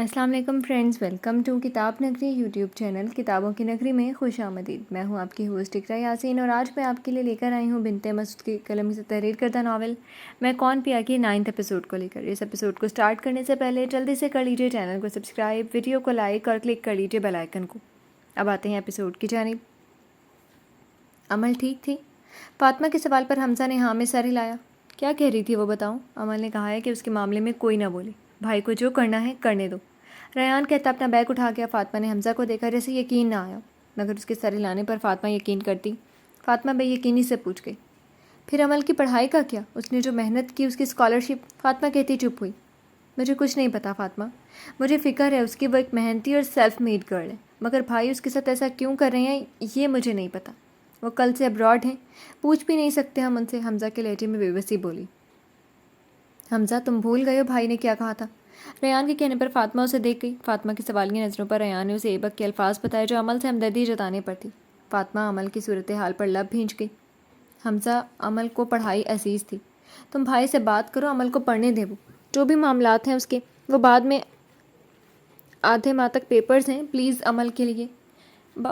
السلام علیکم friends, welcome to کتاب نگری یوٹیوب چینل کتابوں کی نگری میں خوش آمدید۔ میں ہوں آپ کی ہوسٹ اقرا یاسین اور آج میں آپ کے لیے لے کر آئی ہوں بنت مسعود کی قلم سے تحریر کردہ ناول میں کون پیا کی 9 ایپیسوڈ کو لے کر۔ اس ایپیسوڈ کو سٹارٹ کرنے سے پہلے جلدی سے کر لیجیے چینل کو سبسکرائب، ویڈیو کو لائک اور کلک کر لیجیے بیل آئیکن کو۔ اب آتے ہیں ایپیسوڈ کی جانب۔ عمل ٹھیک تھی؟ فاطمہ کے سوال پر حمزہ نے ہاں میں سر ہلایا۔ کیا کہہ رہی تھی وہ بتاؤں؟ عمل نے کہا ہے کہ اس کے معاملے میں کوئی نہ بولے، بھائی کو جو کرنا ہے کرنے دو۔ ریان کہتا اپنا بیگ اٹھا گیا۔ فاطمہ نے حمزہ کو دیکھا جیسے یقین نہ آیا، مگر اس کے سر ہلانے پر فاطمہ یقین کرتی۔ فاطمہ بے یقینی سے پوچھ گئی، پھر عمل کی پڑھائی کا کیا؟ اس نے جو محنت کی، اس کی اسکالرشپ؟ فاطمہ کہتی چپ ہوئی۔ مجھے کچھ نہیں پتا فاطمہ، مجھے فکر ہے اس کی، وہ ایک محنتی اور سیلف میڈ گرل ہے، مگر بھائی اس کے ساتھ ایسا کیوں کر رہے ہیں یہ مجھے نہیں پتا۔ وہ کل سے ابراڈ ہیں، پوچھ بھی نہیں سکتے ہم ان سے، حمزہ کے لہجے میں بے بسی بولی۔ حمزہ تم بھول گئے ہو بھائی نے کیا کہا تھا؟ ریان کے کہنے پر فاطمہ اسے دیکھ گئی۔ فاطمہ کی سوالیہ نظروں پر ریان نے اسے ایبک کے الفاظ بتائے جو عمل سے ہمدردی جتانے پر تھی۔ فاطمہ عمل کی صورتحال پر لب بھینچ گئی۔ حمزہ عمل کو پڑھائی عزیز تھی، تم بھائی سے بات کرو، عمل کو پڑھنے دے، وہ جو بھی معاملات ہیں اس کے، وہ بعد میں آدھے ماہ تک پیپرز ہیں، پلیز عمل کے لیے۔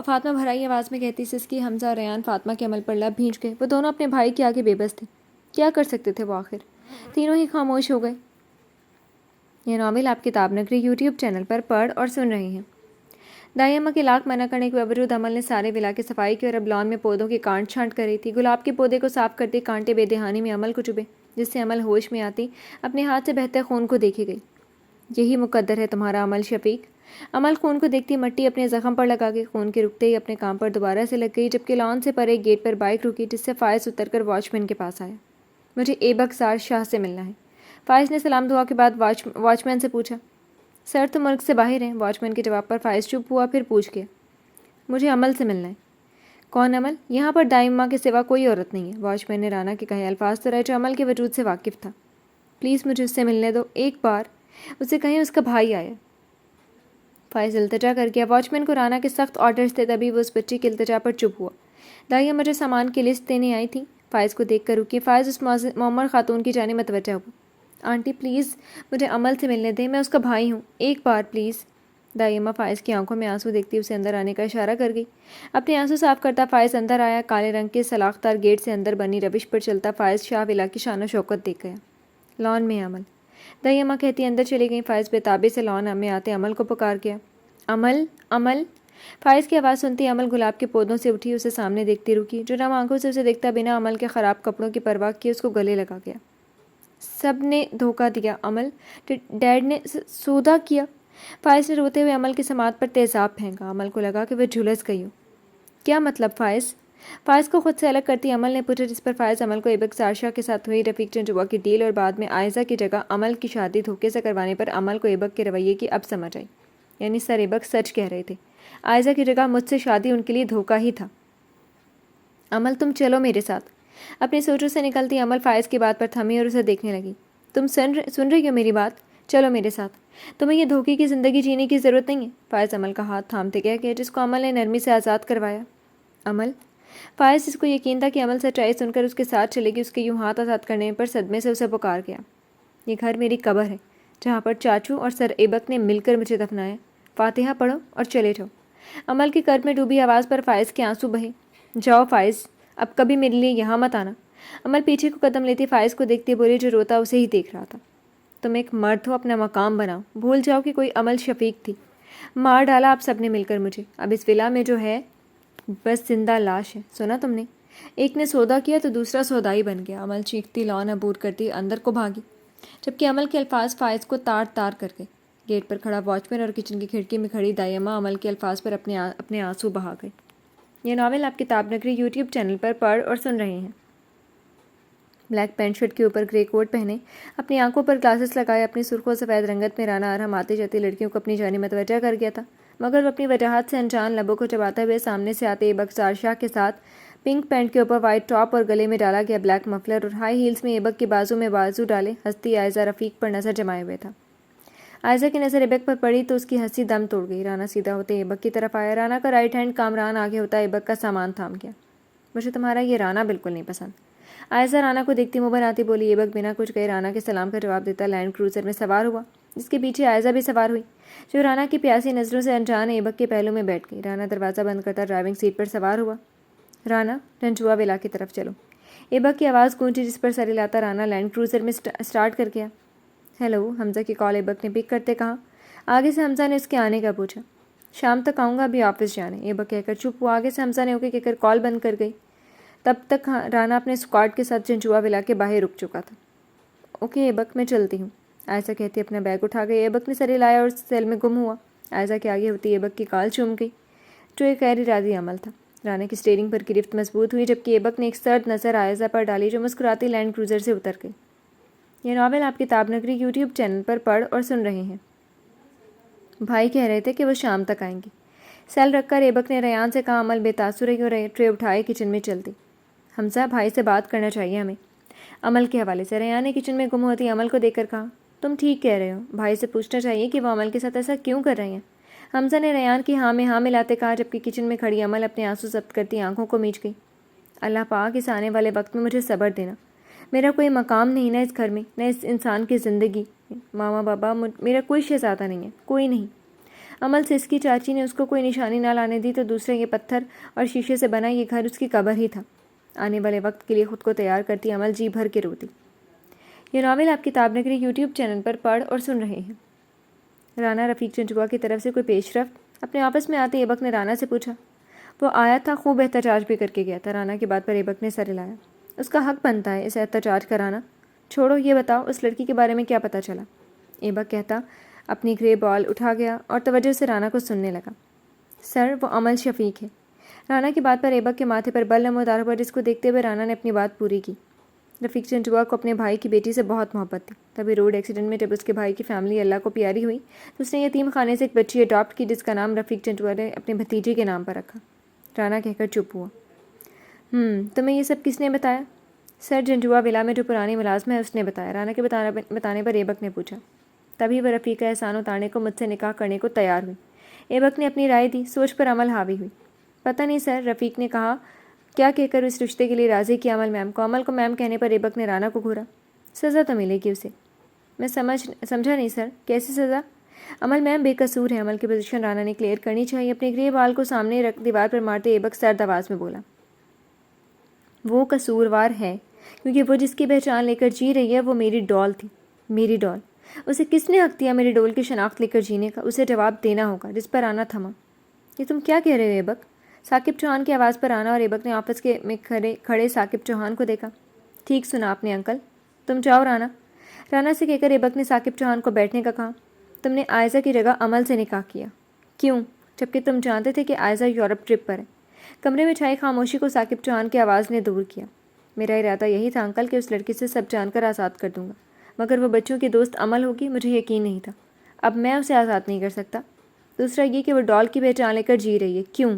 فاطمہ بھرائی آواز میں کہتی سسکی۔ حمزہ اور ریان فاطمہ کے عمل پر لب بھینچ گئے۔ وہ دونوں اپنے بھائی کے آگے بے بس تھے، کیا کر سکتے تھے وہ آخر؟ تینوں ہی خاموش ہو گئے۔ یہ ناول آپ کتاب نگری یوٹیوب چینل پر پڑھ اور سن رہے ہیں۔ دائی اماں کے لاکھ منع کرنے کے باوجود عمل نے سارے ولا کی صفائی کی اور اب لان میں پودوں کی کانٹ چھانٹ کر رہی تھی۔ گلاب کے پودے کو صاف کرتے کانٹے بے دہانی میں عمل کو چبھے، جس سے عمل ہوش میں آتی اپنے ہاتھ سے بہتے خون کو دیکھی گئی۔ یہی مقدر ہے تمہارا عمل شفیق۔ عمل خون کو دیکھتی مٹی اپنے زخم پر لگا کے خون کے رکتے ہی اپنے کام پر دوبارہ سے لگ گئی، جبکہ لان سے پرے گیٹ پر بائک رکی جس سے فائز اتر کر واچ مین کے پاس آیا۔ مجھے ایبک سار شاہ سے ملنا ہے، فائز نے سلام دعا کے بعد واچ مین سے پوچھا۔ سر تو ملک سے باہر ہیں، واچ مین کے جواب پر فائز چپ ہوا، پھر پوچھ گیا، مجھے عمل سے ملنا ہے۔ کون عمل؟ یہاں پر دائی اماں کے سوا کوئی عورت نہیں ہے۔ واچ مین نے رانا کے کہے الفاظ طرح جو عمل کے وجود سے واقف تھا۔ پلیز مجھے اس سے ملنے دو، ایک بار اسے کہیں اس کا بھائی آیا۔ فائز التجا کر گیا۔ واچ مین کو رانا کے سخت آرڈرز تھے، تبھی وہ اس بچی کی التجا پر چپ ہوا۔ دائی اماں جو سامان کی لسٹ دینے آئی تھی فائز کو دیکھ کر رکی۔ فائز اس معمر خاتون کی جانب متوجہ ہوا۔ آنٹی پلیز مجھے عمل سے ملنے دیں، میں اس کا بھائی ہوں، ایک بار پلیز۔ دائی اماں فائز کی آنکھوں میں آنسو دیکھتی اسے اندر آنے کا اشارہ کر گئی۔ اپنے آنسو صاف کرتا فائز اندر آیا۔ کالے رنگ کے سلاخدار گیٹ سے اندر بنی روش پر چلتا فائز شاہ ولا کی شان و شوکت دیکھ گیا۔ لان میں عمل، دائی اماں کہتی اندر چلی گئی۔ فائز بے سے لان میں آتے عمل کو پکار گیا، عمل عمل۔ فائز کی آواز سنتی عمل گلاب کے پودوں سے اٹھی، اسے سامنے دیکھتی رکی۔ جو نم آنکھوں سے اسے دیکھتا بنا عمل کے خراب کپڑوں کی پرواہ کیے اس کو گلے لگا گیا۔ سب نے دھوکہ دیا عمل، ڈیڈ نے سودا کیا۔ فائز نے روتے ہوئے عمل کی سماعت پر تیزاب پھینکا۔ عمل کو لگا کہ وہ جھلس گئی ہو۔ کیا مطلب فائز؟ فائز کو خود سے الگ کرتی عمل نے پوچھا، جس پر فائز عمل کو ایبک سارشاہ کے ساتھ ہوئی رفیق چنچوا کی ڈیل اور بعد میں عائزہ کی جگہ عمل کی شادی دھوکے سے کروانے پر عمل کو ایبک کے رویے کی اب سمجھ آئی۔ یعنی سر ایبک سچ کہہ رہے تھے، عائزہ کی جگہ مجھ سے شادی ان کے لیے دھوکہ ہی تھا۔ عمل تم چلو میرے ساتھ۔ اپنی سوچوں سے نکلتی عمل فائز کی بات پر تھمی اور اسے دیکھنے لگی۔ تم سن رہی ہو میری بات؟ چلو میرے ساتھ، تمہیں یہ دھوکے کی زندگی جینے کی ضرورت نہیں ہے۔ فائز عمل کا ہاتھ تھامتے کہہ گیا، جس کو عمل نے نرمی سے آزاد کروایا۔ عمل؟ فائز جس کو یقین تھا کہ عمل سچائی سن کر اس کے ساتھ چلے گی، اس کے یوں ہاتھ آزاد کرنے پر صدمے سے اسے پکار گیا۔ یہ گھر میری قبر ہے جہاں پر چاچو اور سر ایبک نے مل کر مجھے دفنایا۔ فاتحہ پڑھو اور چلے جاؤ۔ عمل کی کرب میں ڈوبی آواز پر فائز کے آنسو بہے۔ جاؤ فائز، اب کبھی میرے لیے یہاں مت آنا۔ عمل پیچھے کو قدم لیتی فائز کو دیکھتی بولی جو روتا اسے ہی دیکھ رہا تھا، تم ایک مرد ہو، اپنا مقام بناؤ، بھول جاؤ کہ کوئی عمل شفیق تھی۔ مار ڈالا آپ سب نے مل کر مجھے، اب اس ولا میں جو ہے بس زندہ لاش ہے، سنا تم نے؟ ایک نے سودا کیا تو دوسرا سودائی بن گیا۔ عمل چیختی لان عبور کرتی اندر کو بھاگی، جبکہ عمل کے الفاظ فائز کو تار تار کر گئے۔ گیٹ پر کھڑا واچ مین اور کچن کی کھڑکی میں کھڑی دائی اماں عمل کے الفاظ پر اپنے آنسو بہا گئے۔ یہ ناول آپ کتاب نگری یوٹیوب چینل پر پڑھ اور سن رہے ہیں۔ بلیک پینٹ شرٹ کے اوپر گرے کوٹ پہنے، اپنی آنکھوں پر گلاسز لگائے، اپنی سرخ و سفید رنگت میں رانا آرہم آتی جاتی لڑکیوں کو اپنی جانب متوجہ کر گیا تھا، مگر وہ اپنی وجاہت سے انجان لبوں کو چباتے ہوئے سامنے سے آتے ایبک سارشاہ کے ساتھ پنک پینٹ کے اوپر وائٹ ٹاپ اور گلے میں ڈالا گیا بلیک مفلر اور ہائی ہیلز میں ایبک کے بازو میں بازو ڈالے ہستی عائزہ رفیق پر نظر جمائے ہوئے تھا۔ عائزہ کی نظر ایبک پر پڑی تو اس کی ہنسی دم توڑ گئی۔ رانا سیدھا ہوتے ایبک کی طرف آیا۔ رانا کا رائٹ ہینڈ کامران آگے ہوتا ایبک کا سامان تھام گیا۔ مجھے تمہارا یہ رانا بالکل نہیں پسند۔ عائزہ رانا کو دیکھتی منہ بناتی بولی۔ ایبک بنا کچھ کہے رانا کے سلام کا جواب دیتا لینڈ کروزر میں سوار ہوا جس کے پیچھے عائزہ بھی سوار ہوئی، جو رانا کی پیاسی نظروں سے انجان ایبک کے پہلو میں بیٹھ گئی۔ رانا دروازہ بند کرتا ڈرائیونگ سیٹ پر سوار ہوا۔ رانا، رنجوا ولا کی طرف چلو۔ ایبک کی آواز گونجی، جس پر سر ہلاتا رانا لینڈ کروزر میں اسٹارٹ کر گیا۔ ہیلو، حمزہ کی کال ایبک نے پک کرتے کہا۔ آگے سے حمزہ نے اس کے آنے کا پوچھا۔ شام تک آؤں گا، ابھی آفس جانے، ایبک کہہ کر چپ ہوا۔ آگے سے حمزہ نے اوکے کہہ کر کال بند کر گئی۔ تب تک رانا اپنے اسکواڈ کے ساتھ رنجوا ولا کے باہر رک چکا تھا۔ اوکے ایبک، میں چلتی ہوں، عائزہ کہتی اپنا بیگ اٹھا گئی۔ ایبک نے سر ہلایا اور سیل میں گم ہوا۔ عائزہ کے آگے ہوتی ایبک کی کال چوم گئی، جو ایک غیر ارادی عمل تھا۔ رانا کی اسٹیئرنگ پر گرفت مضبوط ہوئی، جبکہ ایبک نے ایک سرد نظر عائزہ پر ڈالی، جو مسکراتی لینڈ کروزر سے اتر گئی۔ یہ ناول آپ کتاب نگری یوٹیوب چینل پر پڑھ اور سن رہے ہیں۔ بھائی کہہ رہے تھے کہ وہ شام تک آئیں گے۔ سیل رکھ کر ایبک نے ریان سے کہا۔ عمل بے تاثر رہی اور ٹرے اٹھائے کچن میں چلتی۔ حمزہ، بھائی سے بات کرنا چاہیے ہمیں، عمل کے حوالے سے۔ ریان نے کچن میں گم ہوتی عمل کو دیکھ کر کہا، تم ٹھیک کہہ رہے ہو، بھائی سے پوچھنا چاہیے کہ وہ عمل کے ساتھ ایسا کیوں کر رہے ہیں۔ حمزہ نے ریان کی ہاں میں ہاں ملاتے کہا، جبکہ کچن میں کھڑی عمل اپنے آنسو ضبط کرتی آنکھوں کو میچ گئی۔ اللہ پاک اس آنے والے وقت میں مجھے صبر دینا، میرا کوئی مقام نہیں، نہ اس گھر میں، نہ اس انسان کی زندگی میں۔ ماما بابا، میرا کوئی شہزادہ نہیں ہے، کوئی نہیں۔ عمل سے اس کی چاچی نے اس کو کوئی نشانی نہ لانے دی تو دوسرے یہ پتھر اور شیشے سے بنا یہ گھر اس کی قبر ہی تھا۔ آنے والے وقت کے لیے خود کو تیار کرتی عمل جی بھر کے روتی۔ یہ ناول آپ کتاب نگری یوٹیوب چینل پر پڑھ اور سن رہے ہیں۔ رانا رفیق رنجوا کی طرف سے کوئی پیش رفت؟ اپنے آپس میں آتے ایبک نے رانا سے پوچھا۔ وہ آیا تھا، خوب احتجاج بھی کر کے گیا تھا۔ رانا کی بات پر ایبک نے سر ہلایا۔ اس کا حق بنتا ہے اسے احتجاج کرانا۔ چھوڑو، یہ بتاؤ اس لڑکی کے بارے میں کیا پتہ چلا؟ ایبک کہتا اپنی گرے بال اٹھا گیا اور توجہ سے رانا کو سننے لگا۔ سر، وہ عمل شفیق ہے۔ رانا کی بات پر ایبک کے ماتھے پر بل نمودار ہوا، جس کو دیکھتے ہوئے رانا نے اپنی بات پوری کی۔ رفیق رنجوا کو اپنے بھائی کی بیٹی سے بہت محبت تھی۔ تبھی روڈ ایکسیڈنٹ میں جب اس کے بھائی کی فیملی اللہ کو پیاری ہوئی تو اس نے یتیم خانے سے ایک بچی اڈاپٹ کی، جس کا نام رفیق رنجوا نے اپنے بھتیجے کے نام پر رکھا۔ رانا کہہ کر چپ ہوا۔ تمہیں یہ سب کس نے بتایا؟ سر، رنجوا ولا میں جو پرانی ملازم ہے اس نے بتایا، رانا کے بتانے پر ایبک نے پوچھا۔ تبھی وہ رفیق کا احسان اتارنے کو مجھ سے نکاح کرنے کو تیار ہوئی۔ ایبک نے اپنی رائے دی، سوچ پر عمل حاوی ہوئی۔ پتہ نہیں سر، رفیق نے کہا، کیا کہہ کر اس رشتے کے لیے راضی کیا عمل میم کو۔ عمل کو میم کہنے پر ایبک نے رانا کو گھورا۔ سزا تو ملے گی اسے۔ میں سمجھا نہیں سر، کیسی سزا؟ عمل میم بے قصور ہے، عمل کی پوزیشن رانا نے کلیئر کرنی چاہیے۔ اپنے گرے بال کو سامنے رکھ دیوار پر مارتے ایبک سرد آواز میں بولا۔ وہ قصوروار ہے کیونکہ وہ جس کی پہچان لے کر جی رہی ہے وہ میری ڈال تھی، میری ڈال۔ اسے کس نے حق دیا میری ڈول کی شناخت لے کر جینے کا؟ اسے جواب دینا ہوگا، جس پر رانا تھما۔ یہ تم کیا کہہ رہے ہو ایبک؟ ثاقب چوہان کی آواز پر رانا اور ایبک نے آفس میں کھڑے ثاقب چوہان کو دیکھا۔ ٹھیک سنا آپ نے انکل، تم جاؤ رانا۔ رانا سے کہہ کر ایبک نے ثاقب چوہان کو بیٹھنے کا کہا۔ تم نے عائزہ کی جگہ عمل سے نکاح کیا، کیوں؟ جبکہ تم جانتے تھے کہ عائزہ یورپ ٹرپ پر ہے۔ کمرے میں چھائی خاموشی کو ثاقب چوہان کی آواز نے دور کیا۔ میرا ارادہ یہی تھا انکل کہ اس لڑکی سے سب جان کر آزاد کر دوں گا، مگر وہ بچوں کی دوست عمل ہوگی، مجھے یقین نہیں تھا۔ اب میں اسے آزاد نہیں کر سکتا۔ دوسرا یہ کہ وہ ڈال کی پہچان لے کر جی رہی ہے، کیوں؟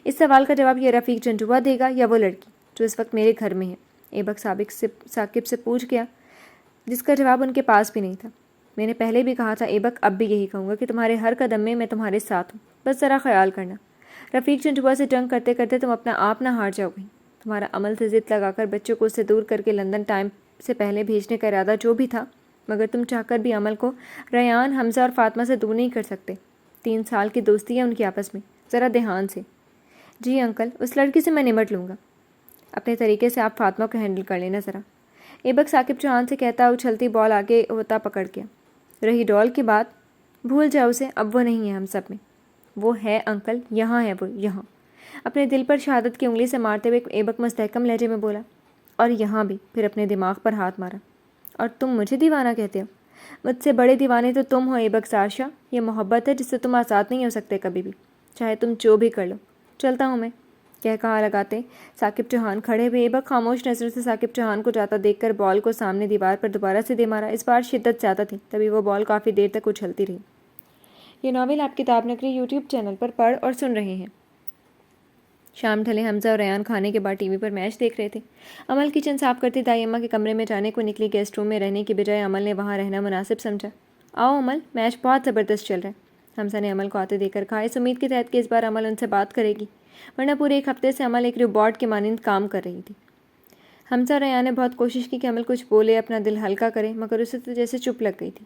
اس سوال کا جواب یہ رفیق رنجوا دے گا یا وہ لڑکی جو اس وقت میرے گھر میں ہے؟ ایبک ثاقب سے پوچھ گیا، جس کا جواب ان کے پاس بھی نہیں تھا۔ میں نے پہلے بھی کہا تھا ایبک، اب بھی یہی کہوں گا کہ تمہارے ہر قدم میں تمہارے ساتھ ہوں، بس ذرا خیال کرنا۔ رفیق رنجوا سے جنگ کرتے کرتے تم اپنا آپ نہ ہار جاؤ گی۔ تمہارا عمل سے ضد لگا کر بچوں کو اس سے دور کر کے لندن ٹائم سے پہلے بھیجنے کا ارادہ جو بھی تھا، مگر تم چاہ کر بھی عمل کو ریان، حمزہ اور فاطمہ سے دور نہیں کر سکتے۔ 3 سال کی دوستی ہے ان کی آپس میں، ذرا دھیان سے۔ جی انکل، اس لڑکی سے میں نمٹ لوں گا۔ اپنے طریقے سے آپ فاطمہ کو ہینڈل کر لینا ذرا، ایبک ثاقب چوہان سے کہتا اچھلتی بال آگے ہوتا پکڑ گیا۔ رہی ڈال کی بات، بھول جاؤ اسے، اب وہ نہیں ہے ہم سب میں۔ وہ ہے انکل، یہاں ہے، وہ یہاں۔ اپنے دل پر شہادت کی انگلی سے مارتے ہوئے ایبک مستحکم لہجے میں بولا، اور یہاں بھی۔ پھر اپنے دماغ پر ہاتھ مارا۔ اور تم مجھے دیوانہ کہتے ہو؟ مجھ سے بڑے دیوانے تو تم ہو ایبک سارشا۔ یہ محبت ہے جس سے تم آزاد نہیں ہو سکتے کبھی بھی، چاہے تم جو بھی کر لو۔ چلتا ہوں میں، کہہ کہا لگاتے ثاقب چوہان کھڑے ہوئے۔ ایبک خاموش نظروں سے ثاقب چوہان کو جاتا دیکھ کر بال کو سامنے دیوار پر دوبارہ سے دے مارا۔ اس بار شدت زیادہ تھی، تبھی وہ بال کافی دیر تک اچھلتی رہی۔ یہ ناول آپ کتاب نگری یوٹیوب چینل پر پڑھ اور سن رہے ہیں۔ شام ڈھلے حمزہ اور ریان کھانے کے بعد ٹی وی پر میچ دیکھ رہے تھے۔ عمل کچن صاف کرتی دائی اماں کے کمرے میں جانے کو نکلی۔ گیسٹ روم میں رہنے کی بجائے عمل نے وہاں رہنا مناسب سمجھا۔ آؤ عمل، میچ بہت زبردست چل رہا ہے، حمزہ نے عمل کو آتے دیکھ کر کہا، اس امید کے تحت کہ اس بار عمل ان سے بات کرے گی، ورنہ پورے 1 ہفتے سے عمل ایک روبوٹ کے مانند کام کر رہی تھی۔ حمزہ اور ریان نے بہت کوشش کی کہ عمل کچھ بولے، اپنا دل ہلکا کرے، مگر اسے تو جیسے چپ لگ گئی تھی۔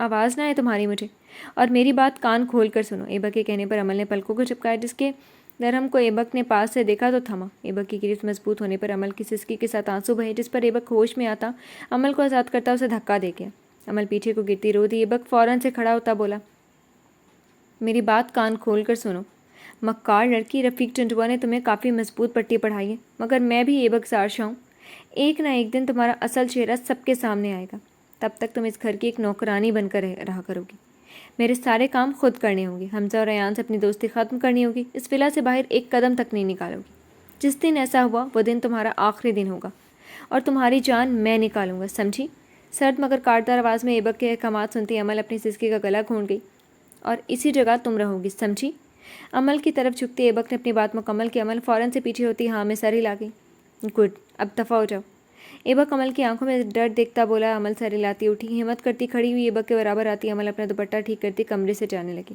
آواز نہ آئے تمہاری مجھے، اور میری بات کان کھول کر سنو۔ ایبک کے کہنے پر عمل نے پلکوں کو چپکایا، جس کے درہم کو ایبک نے پاس سے دیکھا تو تھما۔ ایبک کی گرفت مضبوط ہونے پر عمل کی سسکی کے ساتھ آنسو بہے، جس پر ایبک ہوش میں آتا عمل کو آزاد کرتا اسے دھکا دے گیا۔ عمل پیچھے کو گرتی رو دی۔ ایبک فوراً سے کھڑا ہوتا بولا، میری بات کان کھول کر سنو، مکار لڑکی رفیق چنٹوا نے تمہیں کافی مضبوط پٹی پڑھائی ہے، مگر میں بھی ایبک زارشاہ ہوں۔ ایک نہ ایک دن تمہارا اصل چہرہ سب کے سامنے آئے گا، تب تک تم اس گھر کی ایک نوکرانی بن کر رہا کرو گی۔ میرے سارے کام خود کرنے ہوں گے۔ حمزہ اور ریان سے اپنی دوستی ختم کرنی ہوگی۔ اس ولا سے باہر ایک قدم تک نہیں نکالو گی۔ جس دن ایسا ہوا وہ دن تمہارا آخری دن ہوگا، اور تمہاری جان میں نکالوں گا، سمجھی؟ سرد مگر کاٹدار آواز میں ایبک کے احکامات سنتی عمل اپنی سسکی کا گلا گھونٹ گئی، اور اسی جگہ تم رہو گی، سمجھی؟ عمل کی طرف جھکتے ایبک نے اپنی بات مکمل کی۔ عمل فوراً سے پیچھے ہوتی ہاں میں سر ہلا گئی۔ گڈ، اب دفع ہو جاؤ۔ ایبک عمل کی آنکھوں میں ڈر دیکھتا بولا۔ عمل سر ہلاتی اٹھی، ہمت کرتی کھڑی ہوئی ایبک کے برابر آتی عمل اپنا دوپٹہ ٹھیک کرتی کمرے سے جانے لگی۔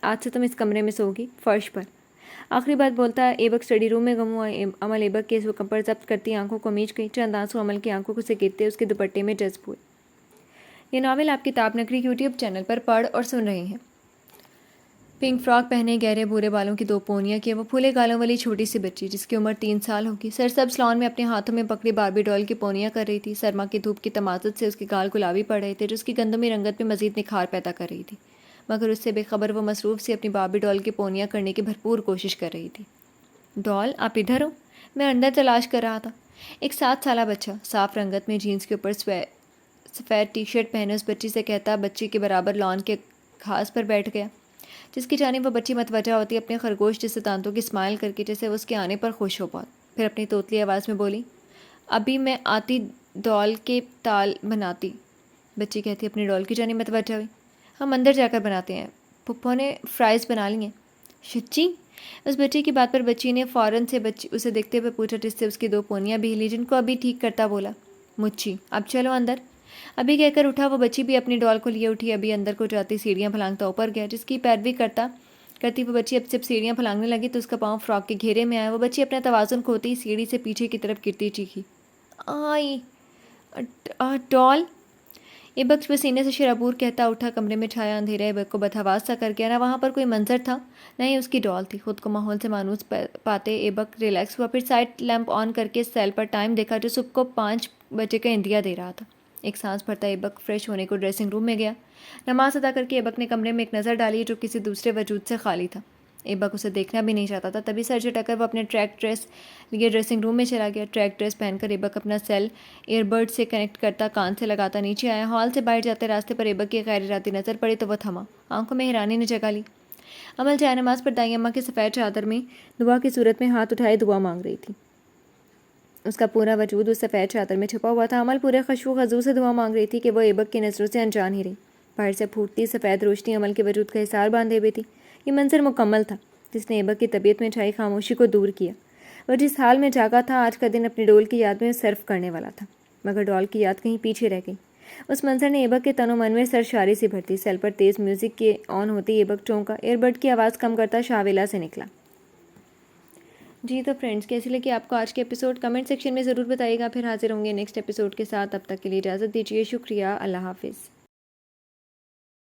آج سے تم اس کمرے میں سو گی، فرش پر۔ آخری بات بولتا ایبک اسٹڈی روم میں گم ہوا۔ عمل ایبک کے اس حکم پر ضبط کرتی آنکھوں کو میچ گئی۔ چند آنسو عمل کی آنکھوں سے گرتے اس کے دوپٹے میں جذب ہوئے۔ یہ ناول آپ کتاب نگری یوٹیوب چینل پر پڑھ اور سن رہے ہیں۔ پنک فراک پہنے، گہرے بھورے بالوں کی 2 پونیاں کیے، وہ پھولے گالوں والی چھوٹی سی بچی جس کی عمر 3 سال ہوگی، سرسبز لان میں اپنے ہاتھوں میں پکڑی باربی ڈال کی پونیاں کر رہی تھی۔ سرما کی دھوپ کی تمازت سے اس کے گال گلابی پڑ رہے تھے، جو اس کی گندمی رنگت میں مزید نکھار پیدا کر رہی تھی، مگر اس سے بے خبر وہ مصروف سی اپنی باربی ڈال کی پونیاں کرنے کی بھرپور کوشش کر رہی تھی۔ ڈال، آپ ادھر ہو؟ میں انڈر تلاش کر رہا تھا۔ ایک 7 سالہ بچہ صاف رنگت میں جینس کے اوپر سفید ٹی شرٹ پہنے اس بچی سے کہتا بچی کے برابر لان کے گھاس پر بیٹھ گیا، جس کی جانب وہ بچی متوجہ ہوتی اپنے خرگوش جیسے دانتوں کی اسمائل کر کے، جیسے وہ اس کے آنے پر خوش ہو بہت۔ پھر اپنی توتلی آواز میں بولی، ابھی میں آتی ڈال کے تال بناتی۔ بچی کہتی اپنی ڈال کی جانب متوجہ ہوئی، ہم اندر جا کر بناتے ہیں، پھپھو نے فرائز بنا لی ہیں۔ شچی؟ اس بچی کی بات پر بچی نے فوراً سے اسے دیکھتے ہوئے پوچھا، جس سے اس کی 2 پونیاں بھی ہلی، جن کو ابھی ٹھیک کرتا بولا، مچھی اب چلو اندر۔ ابھی کہہ کر اٹھا وہ بچی بھی اپنی ڈال کو لیے اٹھی۔ ابھی اندر کو جاتی سیڑھیاں پھلانگتا اوپر گیا، جس کی پیروی کرتی وہ بچی اب جب سیڑھیاں پھلانگنے لگی تو اس کا پاؤں فراک کے گھیرے میں آیا۔ وہ بچی اپنا توازن کھوتی سیڑھی سے پیچھے کی طرف گرتی چیخی، آئی ڈال۔ ایبک پسینے سے شرابور کہتا اٹھا۔ کمرے میں چھایا اندھیرا ایبک کو بدحواس سا کر گیا، نہ وہاں پر کوئی منظر تھا نہ ہی اس کی ڈال تھی۔ خود کو ماحول سے مانوس پاتے ایبک ریلیکس ہوا، پھر سائڈ لیمپ آن کر کے سیل پر ٹائم دیکھا جو صبح کو 5 بجے کا اندیا دے رہا تھا۔ ایک سانس بھرتا ایبک فریش ہونے کو ڈریسنگ روم میں گیا۔ نماز ادا کر کے ایبک نے کمرے میں ایک نظر ڈالی جو کسی دوسرے وجود سے خالی تھا۔ ایبک اسے دیکھنا بھی نہیں چاہتا تھا، تبھی سر جھٹک کر وہ اپنے ٹریک ڈریس لیے ڈریسنگ روم میں چلا گیا۔ ٹریک ڈریس پہن کر ایبک اپنا سیل ایئر بڈ سے کنیکٹ کرتا کان سے لگاتا نیچے آیا۔ ہال سے باہر جاتے راستے پر ایبک کی غیر ارادی نظر پڑی تو وہ تھما، آنکھوں میں حیرانی نے جگہ لی۔ عمل جائے نماز پر دائی اماں کی سفید چادر میں دعا کی صورت میں ہاتھ اٹھائے دعا مانگ رہی تھی۔ اس کا پورا وجود اس سفید چادر میں چھپا ہوا تھا۔ عمل پورے خشوع و خضوع سے دعا مانگ رہی تھی کہ وہ ایبک کی نظروں سے انجان ہی رہی۔ باہر سے پھوٹتی سفید روشنی عمل کے وجود کا حصار باندھے ہوئے تھی۔ یہ منظر مکمل تھا جس نے ایبک کی طبیعت میں چھائی خاموشی کو دور کیا۔ وہ جس حال میں جاگا تھا، آج کا دن اپنی ڈول کی یاد میں صرف کرنے والا تھا، مگر ڈول کی یاد کہیں پیچھے رہ گئی۔ اس منظر نے ایبک کے تن و من میں سرشاری سی بھرتی۔ سیل پر تیز میوزک کے آن ہوتے ایبک چونکا، ایئر بڈ کی آواز کم کرتا شاویلا سے نکلا۔ جی تو فرینڈز، کیسی لگی آپ کو آج کے ایپیسوڈ؟ کمنٹ سیکشن میں ضرور بتائیے گا۔ پھر حاضر ہوں گے نیکسٹ ایپیسوڈ کے ساتھ، تب تک کے لیے اجازت دیجیے۔ شکریہ، اللہ حافظ۔